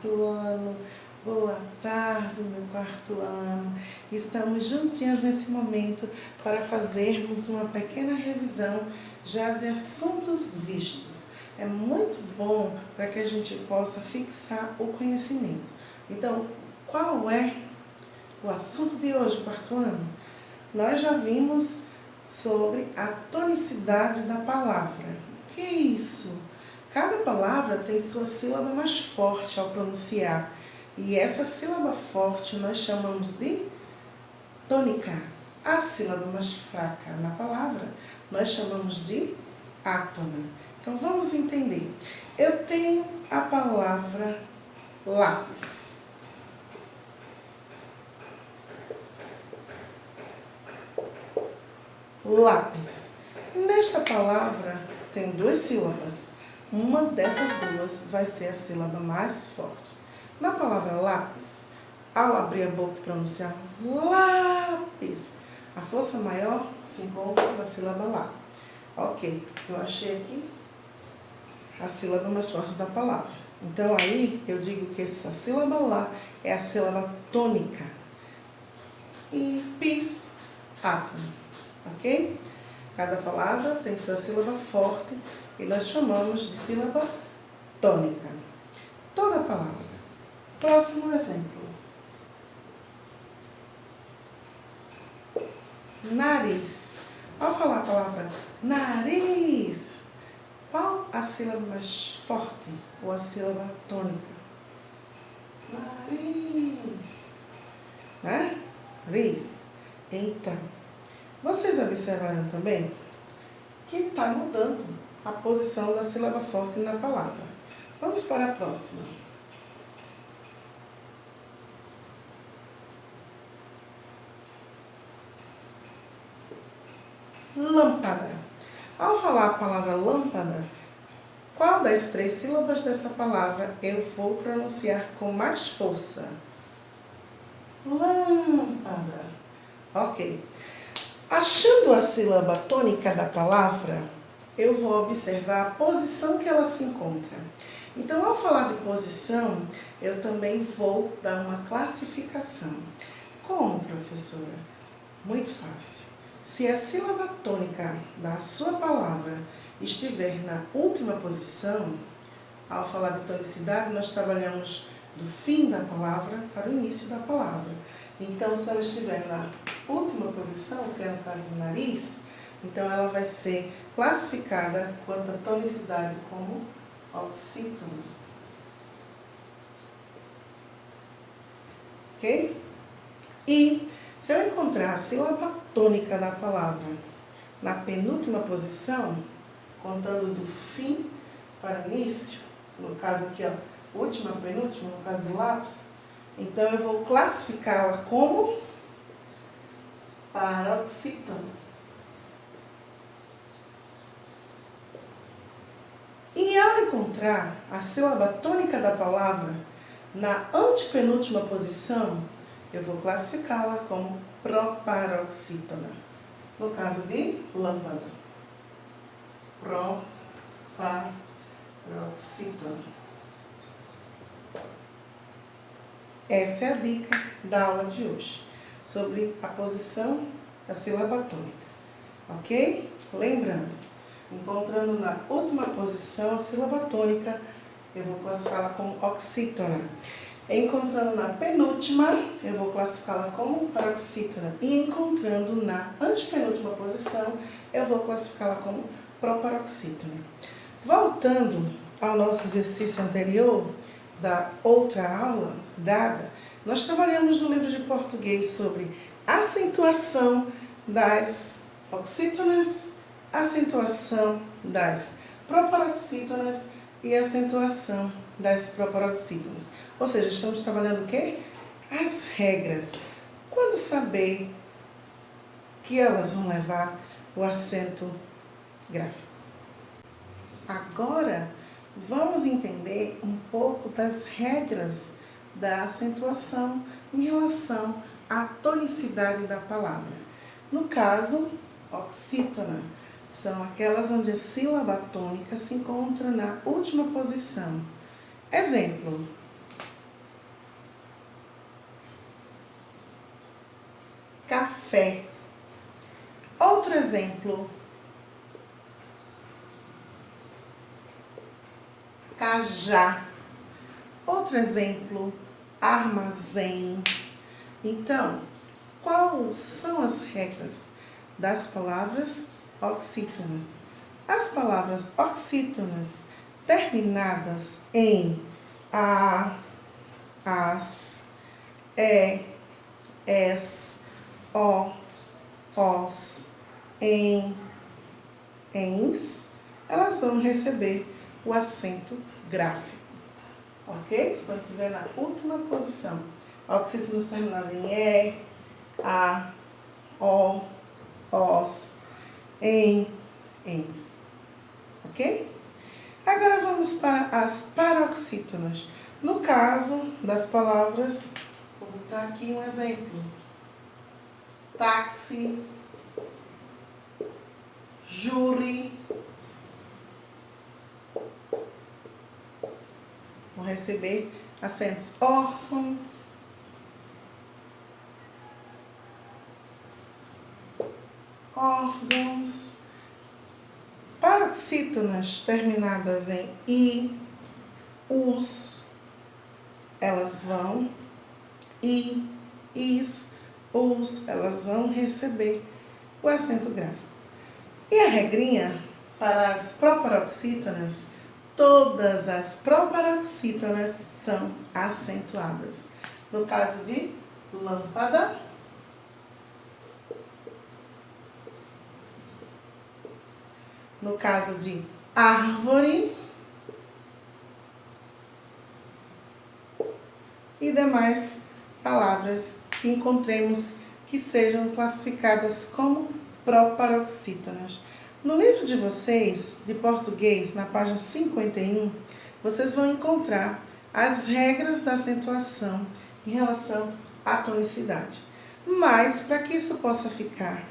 quarto ano. Boa tarde, meu quarto ano. Estamos juntinhas nesse momento para fazermos uma pequena revisão já de assuntos vistos. É muito bom para que a gente possa fixar o conhecimento. Então, qual é o assunto de hoje, quarto ano? Nós já vimos sobre a tonicidade da palavra. O que é isso? Cada palavra tem sua sílaba mais forte ao pronunciar. E essa sílaba forte nós chamamos de tônica. A sílaba mais fraca na palavra nós chamamos de átona. Então vamos entender. Eu tenho a palavra lápis. Lápis. Nesta palavra tem duas sílabas. Uma dessas duas vai ser a sílaba mais forte. Na palavra lápis, ao abrir a boca e pronunciar lápis, a força maior se encontra na sílaba lá. Ok, eu achei aqui a sílaba mais forte da palavra. Então aí eu digo que essa sílaba lá é a sílaba tônica. E pis, átomo. Ok? Cada palavra tem sua sílaba forte e nós chamamos de sílaba tônica. Toda palavra. Próximo exemplo. Nariz. Ao falar a palavra nariz, qual a sílaba mais forte ou a sílaba tônica? Nariz. Né? Nariz. Então, vocês observaram também que está mudando a posição da sílaba forte na palavra. Vamos para a próxima. Lâmpada. Ao falar a palavra lâmpada, qual das três sílabas dessa palavra eu vou pronunciar com mais força? Lâmpada. Ok. Achando a sílaba tônica da palavra, eu vou observar a posição que ela se encontra. Então, ao falar de posição, eu também vou dar uma classificação. Como, professora? Muito fácil. Se a sílaba tônica da sua palavra estiver na última posição, ao falar de tonicidade, nós trabalhamos do fim da palavra para o início da palavra. Então, se ela estiver na última posição, que é no caso do nariz, então ela vai ser classificada quanto à tonicidade como oxítono. Ok? E se eu encontrar a sílaba tônica da palavra na penúltima posição, contando do fim para o início, no caso aqui, ó, última, penúltima, no caso do lápis, então eu vou classificá-la como paroxítono. E ao encontrar a sílaba tônica da palavra na antepenúltima posição, eu vou classificá-la como proparoxítona. No caso de lâmpada. Proparoxítona. Essa é a dica da aula de hoje, sobre a posição da sílaba tônica. Ok? Lembrando, encontrando na última posição a sílaba tônica, eu vou classificá-la como oxítona. Encontrando na penúltima, eu vou classificá-la como paroxítona. E encontrando na antepenúltima posição, eu vou classificá-la como proparoxítona. Voltando ao nosso exercício anterior, da outra aula dada, nós trabalhamos no livro de português sobre acentuação das oxítonas, acentuação das proparoxítonas e acentuação das proparoxítonas. Ou seja, estamos trabalhando o quê? As regras. Quando saber que elas vão levar o acento gráfico. Agora, vamos entender um pouco das regras da acentuação em relação à tonicidade da palavra. No caso, oxítona, são aquelas onde a sílaba tônica se encontra na última posição. Exemplo, café. Outro exemplo, cajá. Outro exemplo, armazém. Então, quais são as regras das palavras oxítonas? As palavras oxítonas terminadas em a, as, es, o, os, em, ens, elas vão receber o acento gráfico, ok? Quando estiver na última posição, oxítonos terminados em e, a, o, os, em, ens, ok? Agora vamos para as paroxítonas. No caso das palavras, vou botar aqui um exemplo. Táxi, júri, vão receber acentos órfãos, órgãos. Paroxítonas terminadas em i, us, elas vão, i, is, us, elas vão receber o acento gráfico. E a regrinha para as proparoxítonas, todas as proparoxítonas são acentuadas. No caso de lâmpada, no caso de árvore e demais palavras que encontremos que sejam classificadas como proparoxítonas. No livro de vocês, de português, na página 51, vocês vão encontrar as regras da acentuação em relação à tonicidade. Mas, para que isso possa ficar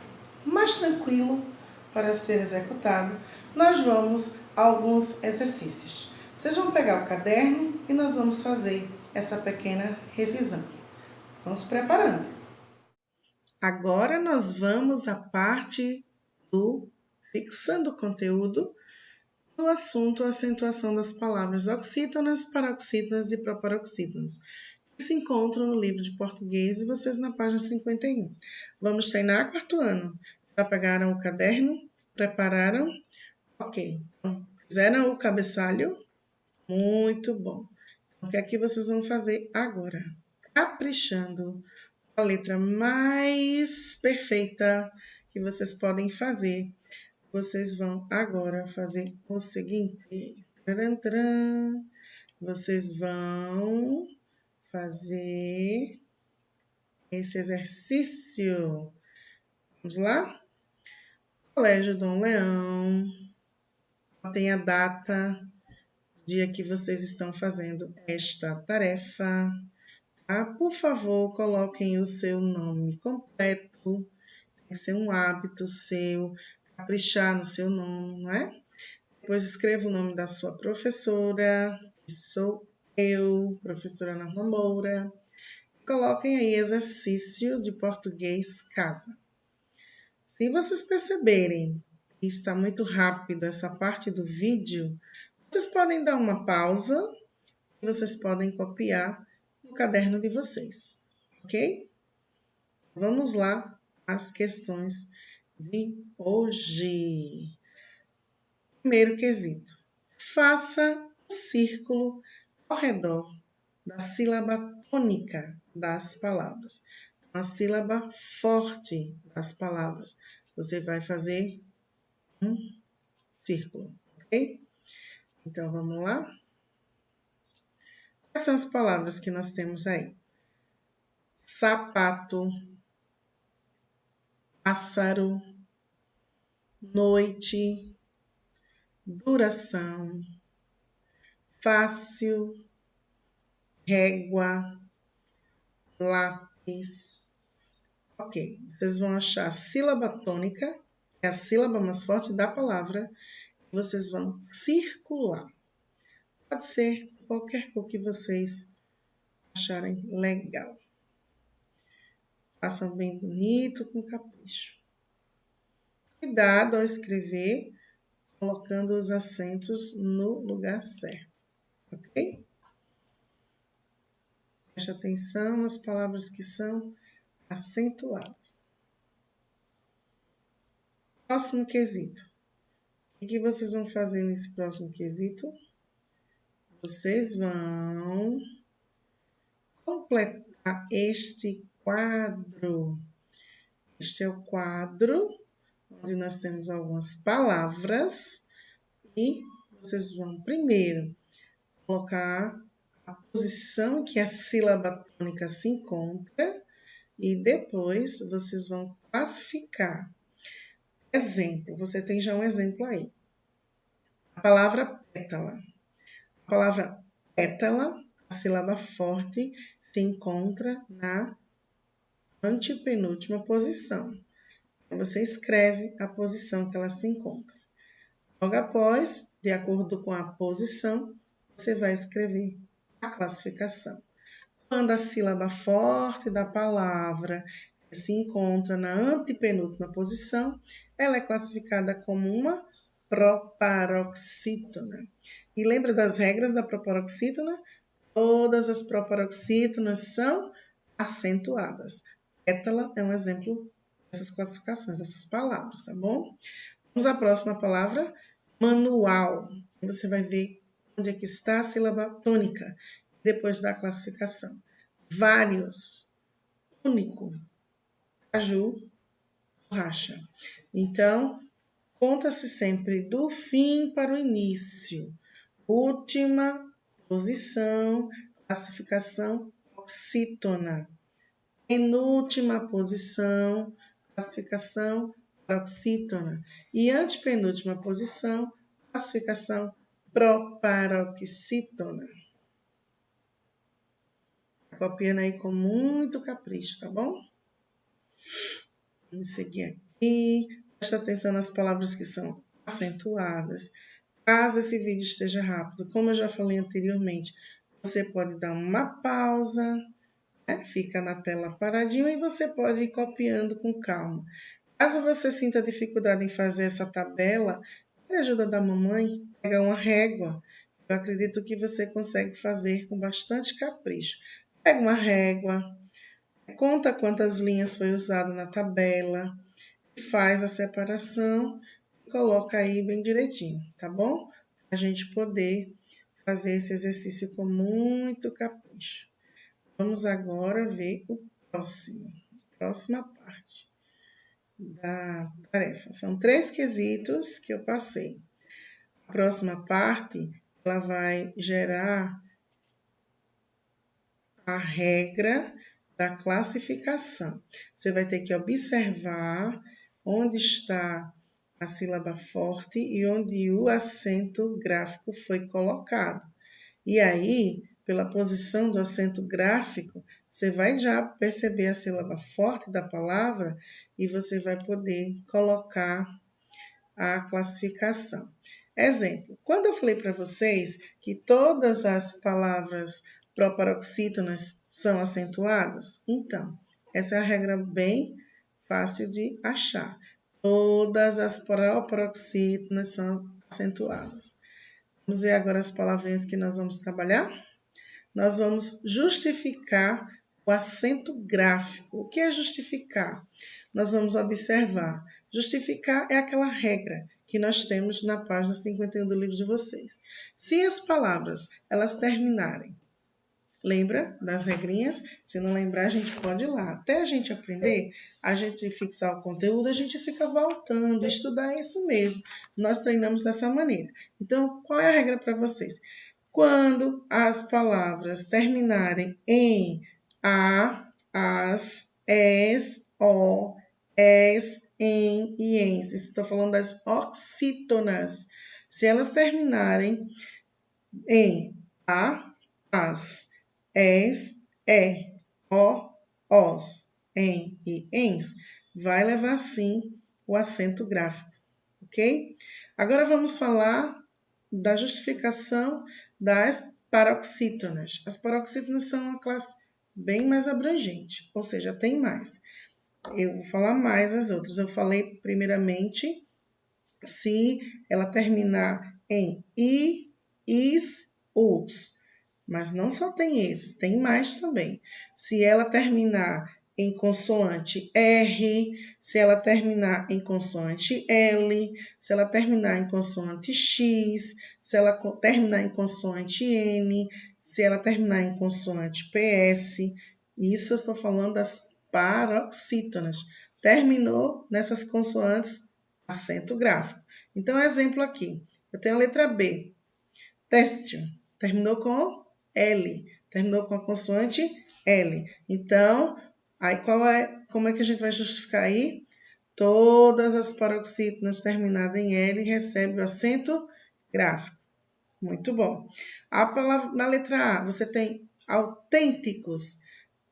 mais tranquilo para ser executado, nós vamos a alguns exercícios. Vocês vão pegar o caderno e nós vamos fazer essa pequena revisão. Vamos preparando. Agora nós vamos à parte do fixando o conteúdo no assunto acentuação das palavras oxítonas, paroxítonas e proparoxítonas, que se encontram no livro de português e vocês na página 51. Vamos treinar quarto ano. Já pegaram o caderno? Prepararam? Ok. Então, fizeram o cabeçalho? Muito bom. Então, o que é que vocês vão fazer agora? Caprichando a letra mais perfeita que vocês podem fazer. Vocês vão agora fazer o seguinte. Vocês vão fazer esse exercício. Vamos lá? Colégio Dom Leão. Tem a data, dia que vocês estão fazendo esta tarefa. Tá? Por favor, coloquem o seu nome completo. Tem que ser um hábito seu, caprichar no seu nome, não é? Depois escreva o nome da sua professora, que sou eu, professora Norma Moura. Coloquem aí exercício de português casa. Se vocês perceberem que está muito rápido essa parte do vídeo, vocês podem dar uma pausa e vocês podem copiar no caderno de vocês, ok? Vamos lá às questões de hoje. Primeiro quesito. Faça um círculo ao redor da sílaba tônica das palavras. A sílaba forte das palavras. Você vai fazer um círculo, ok? Então, vamos lá? Quais são as palavras que nós temos aí? Sapato, pássaro, noite, duração, fácil, régua, lápis. Ok, vocês vão achar a sílaba tônica, que é a sílaba mais forte da palavra, e vocês vão circular. Pode ser qualquer cor que vocês acharem legal. Façam bem bonito, com capricho. Cuidado ao escrever, colocando os acentos no lugar certo, ok? Preste atenção nas palavras que são acentuadas. Próximo quesito. O que vocês vão fazer nesse próximo quesito? Vocês vão completar este quadro. Este é o quadro onde nós temos algumas palavras e vocês vão primeiro colocar a posição em que a sílaba tônica se encontra e depois vocês vão classificar. Exemplo, você tem já um exemplo aí. A palavra pétala. A palavra pétala, a sílaba forte, se encontra na antepenúltima posição. Você escreve a posição que ela se encontra. Logo após, de acordo com a posição, você vai escrever a classificação. Quando a sílaba forte da palavra se encontra na antepenúltima posição, ela é classificada como uma proparoxítona. E lembra das regras da proparoxítona? Todas as proparoxítonas são acentuadas. Pétala é um exemplo dessas classificações, dessas palavras, tá bom? Vamos à próxima palavra, manual. Você vai ver onde é que está a sílaba tônica, depois da classificação. Vários, único, caju, borracha. Então, conta-se sempre do fim para o início. Última posição, classificação oxítona. Penúltima posição, classificação paroxítona. E antepenúltima posição, classificação proparoxítona. Copiando aí com muito capricho, tá bom? Vamos seguir aqui. Presta atenção nas palavras que são acentuadas. Caso esse vídeo esteja rápido, como eu já falei anteriormente, você pode dar uma pausa, né? Fica na tela paradinho e você pode ir copiando com calma. Caso você sinta dificuldade em fazer essa tabela, com a ajuda da mamãe, pega uma régua. Eu acredito que você consegue fazer com bastante capricho. Pega uma régua, conta quantas linhas foi usado na tabela, faz a separação e coloca aí bem direitinho, tá bom? Para a gente poder fazer esse exercício com muito capricho. Vamos agora ver o próxima parte da tarefa. São 3 quesitos que eu passei. A próxima parte, ela vai gerar a regra da classificação. Você vai ter que observar onde está a sílaba forte e onde o acento gráfico foi colocado. E aí, pela posição do acento gráfico, você vai já perceber a sílaba forte da palavra e você vai poder colocar a classificação. Exemplo, quando eu falei para vocês que todas as palavras proparoxítonas são acentuadas, então, essa é a regra bem fácil de achar. Todas as proparoxítonas são acentuadas. Vamos ver agora as palavrinhas que nós vamos trabalhar? Nós vamos justificar o acento gráfico. O que é justificar? Nós vamos observar. Justificar é aquela regra que nós temos na página 51 do livro de vocês. Se as palavras elas terminarem, lembra das regrinhas? Se não lembrar, a gente pode ir lá. Até a gente aprender, a gente fixar o conteúdo, a gente fica voltando, estudar isso mesmo. Nós treinamos dessa maneira. Então, qual é a regra para vocês? Quando as palavras terminarem em a, as, es, o, es, em e ens, estou falando das oxítonas. Se elas terminarem em a, as, es, o, os, em e ens, vai levar sim o acento gráfico, ok? Agora vamos falar da justificação das paroxítonas. As paroxítonas são uma classe bem mais abrangente, ou seja, tem mais. Eu vou falar mais as outras. Eu falei primeiramente se ela terminar em i, is, us. Mas não só tem esses, tem mais também. Se ela terminar em consoante R, se ela terminar em consoante L, se ela terminar em consoante X, se ela terminar em consoante N, se ela terminar em consoante PS. Isso eu estou falando das paroxítonas. Terminou nessas consoantes, acento gráfico. Então, exemplo aqui. Eu tenho a letra B, têxtil, terminou com L, terminou com a consoante L. Então, aí como é que a gente vai justificar aí? Todas as paroxítonas terminadas em L recebem o acento gráfico. Muito bom. A palavra, na letra A, você tem autênticos.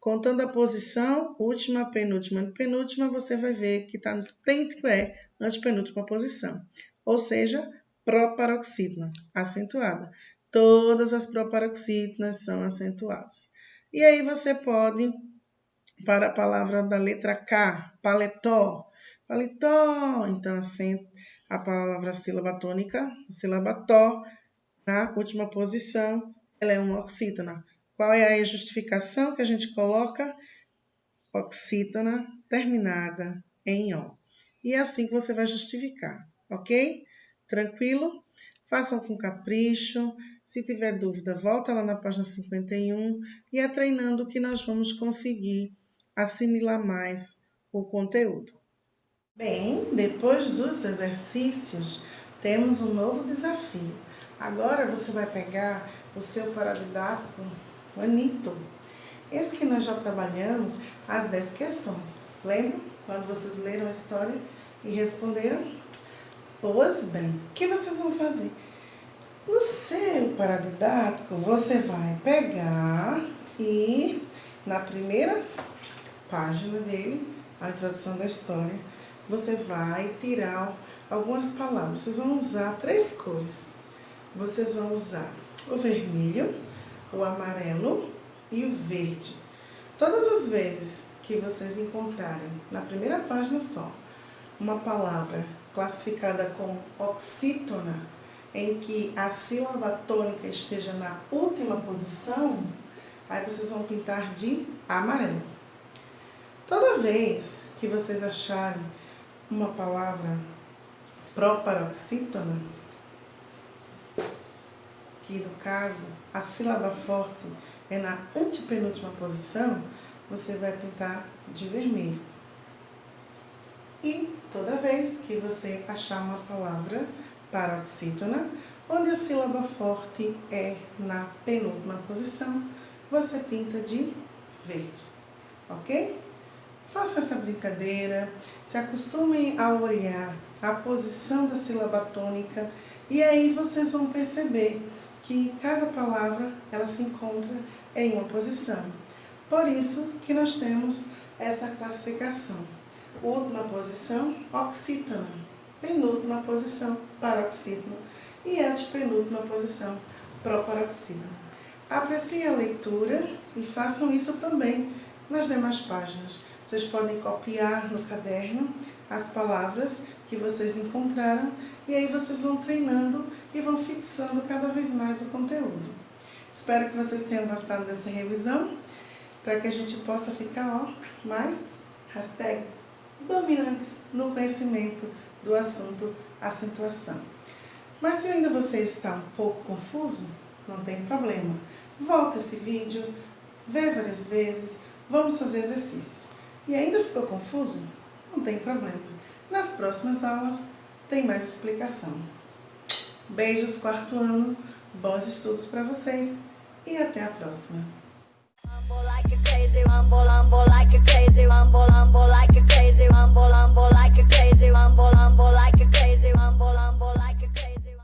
Contando a posição, última, penúltima, penúltima, você vai ver que está autêntico é antepenúltima posição. Ou seja, proparoxítona, acentuada. Todas as proparoxítonas são acentuadas. E aí você pode, para a palavra da letra K, paletó. Paletó, então a palavra sílaba tônica, a sílaba tó, na última posição, ela é uma oxítona. Qual é a justificação que a gente coloca? Oxítona terminada em O. E é assim que você vai justificar, ok? Tranquilo? Façam com capricho. Se tiver dúvida, volta lá na página 51 e é treinando que nós vamos conseguir assimilar mais o conteúdo. Bem, depois dos exercícios, temos um novo desafio. Agora você vai pegar o seu paradidático Anito. Esse que nós já trabalhamos as 10 questões. Lembra? Quando vocês leram a história e responderam? Pois bem, o que vocês vão fazer? No seu paradidático, você vai pegar e na primeira página dele, a introdução da história, você vai tirar algumas palavras. Vocês vão usar 3 cores. Vocês vão usar o vermelho, o amarelo e o verde. Todas as vezes que vocês encontrarem na primeira página só uma palavra classificada como oxítona, em que a sílaba tônica esteja na última posição, aí vocês vão pintar de amarelo. Toda vez que vocês acharem uma palavra proparoxítona, que no caso a sílaba forte é na antepenúltima posição, você vai pintar de vermelho. E toda vez que você achar uma palavra paroxítona, onde a sílaba forte é na penúltima posição, você pinta de verde, ok? Faça essa brincadeira, se acostumem a olhar a posição da sílaba tônica e aí vocês vão perceber que cada palavra ela se encontra em uma posição. Por isso que nós temos essa classificação. Última posição, oxítona. Penúltima posição, paroxítona. E antepenúltima posição, proparoxítona. Apreciem a leitura e façam isso também nas demais páginas. Vocês podem copiar no caderno as palavras que vocês encontraram e aí vocês vão treinando e vão fixando cada vez mais o conteúdo. Espero que vocês tenham gostado dessa revisão, para que a gente possa ficar mais dominantes no conhecimento do assunto acentuação. Mas se ainda você está um pouco confuso, não tem problema. Volta esse vídeo, vê várias vezes, vamos fazer exercícios. E ainda ficou confuso? Não tem problema. Nas próximas aulas tem mais explicação. Beijos, 4º ano, bons estudos para vocês e até a próxima. Rumble like a crazy, rumble, rumble like a crazy, rumble, rumble like a crazy, rumble, rumble like a crazy, rumble, rumble like a crazy, rumble, rumble.